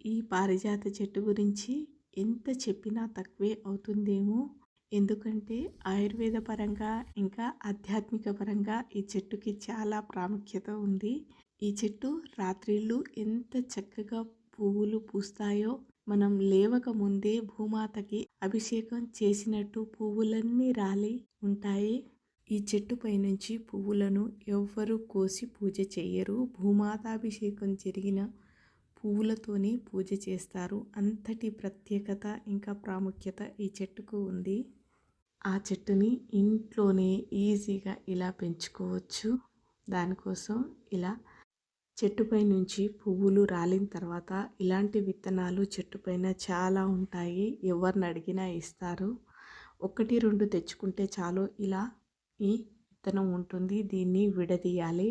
ఈ పారిజాత చెట్టు గురించి ఎంత చెప్పినా తక్కువే అవుతుందేమో. ఎందుకంటే ఆయుర్వేద పరంగా ఇంకా ఆధ్యాత్మిక పరంగా ఈ చెట్టుకి చాలా ప్రాముఖ్యత ఉంది. ఈ చెట్టు రాత్రిళ్ళు ఎంత చక్కగా పువ్వులు పూస్తాయో, మనం లేవక ముందే భూమాతకి అభిషేకం చేసినట్టు పువ్వులన్నీ రాలి ఉంటాయి. ఈ చెట్టు పైనుంచి పువ్వులను ఎవ్వరూ కోసి పూజ చెయ్యరు. భూమాతాభిషేకం జరిగిన పువ్వులతోనే పూజ చేస్తారు. అంతటి ప్రత్యేకత ఇంకా ప్రాముఖ్యత ఈ చెట్టుకు ఉంది. ఆ చెట్టుని ఇంట్లోనే ఈజీగా ఇలా పెంచుకోవచ్చు. దానికోసం ఇలా చెట్టుపై నుంచి పువ్వులు రాలిన తర్వాత ఇలాంటి విత్తనాలు చెట్టుపైన చాలా ఉంటాయి. ఎవరిని అడిగినా ఇస్తారు. 1, 2 తెచ్చుకుంటే చాలు. ఇలా ఈ విత్తనం ఉంటుంది. దీన్ని విడదీయాలి.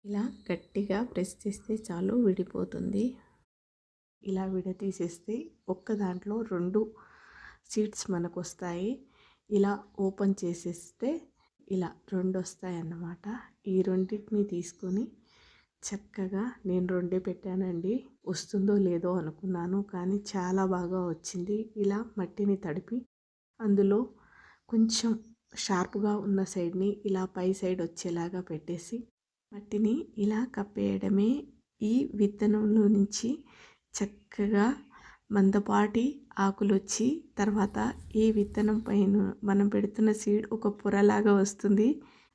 ఇలా గట్టిగా ప్రెస్ చేస్తే చాలు విడిపోతుంది. ఇలా విడతీసేస్తే ఒక్క దాంట్లో 2 సీడ్స్ మనకు వస్తాయి. ఇలా ఓపెన్ చేసేస్తే ఇలా 2 వస్తాయి అన్నమాట. ఈ రెండింటిని తీసుకొని చక్కగా నేను 2 పెట్టానండి. వస్తుందో లేదో అనుకున్నాను, కానీ చాలా బాగా వచ్చింది. ఇలా మట్టిని తడిపి అందులో కొంచెం షార్ప్గా ఉన్న సైడ్ని ఇలా పై సైడ్ వచ్చేలాగా పెట్టేసి మట్టిని ఇలా కప్పేయడమే. ఈ విత్తనంలో నుంచి చక్కగా మందపాటి ఆకులు వచ్చి తర్వాత ఈ విత్తనం పైన మనం పెడుతున్న సీడ్ ఒక పొరలాగా వస్తుంది.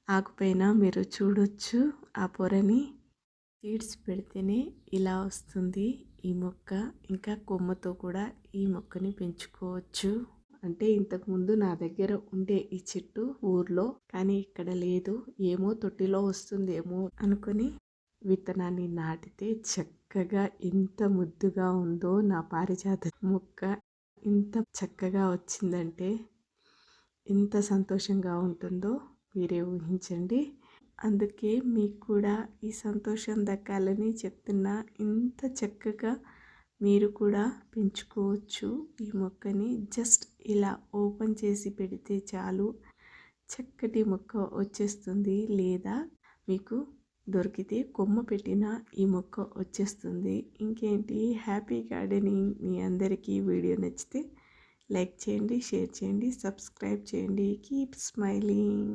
ఆకుపైన మీరు చూడొచ్చు ఆ పొరని. సీడ్స్ పెడితేనే ఇలా వస్తుంది ఈ మొక్క. ఇంకా కొమ్మతో కూడా ఈ మొక్కని పెంచుకోవచ్చు. అంటే ఇంతకుముందు నా దగ్గర ఉండే ఈ చెట్టు ఊర్లో, కానీ ఇక్కడ లేదు. ఏమో తొట్టిలో వస్తుందేమో అనుకొని విత్తనాన్ని నాటితే చక్కగా ఎంత ముద్దుగా ఉందో నా పారిజాత మొక్క. ఇంత చక్కగా వచ్చిందంటే ఎంత సంతోషంగా ఉంటుందో మీరే ఊహించండి. అందుకే మీకు కూడా ఈ సంతోషం దక్కాలని చెప్తున్నా. ఇంత చక్కగా మీరు కూడా పెంచుకోవచ్చు ఈ మొక్కని. జస్ట్ ఇలా ఓపెన్ చేసి పెడితే చాలు చక్కటి మొక్క వచ్చేస్తుంది. లేదా మీకు దొరికితే కొమ్మ పెట్టిన ఈ మొక్క వచ్చేస్తుంది. ఇంకేంటి, హ్యాపీ గార్డెనింగ్. మీ అందరికీ వీడియో నచ్చితే లైక్ చేయండి, షేర్ చేయండి, సబ్స్క్రైబ్ చేయండి. Keep smiling.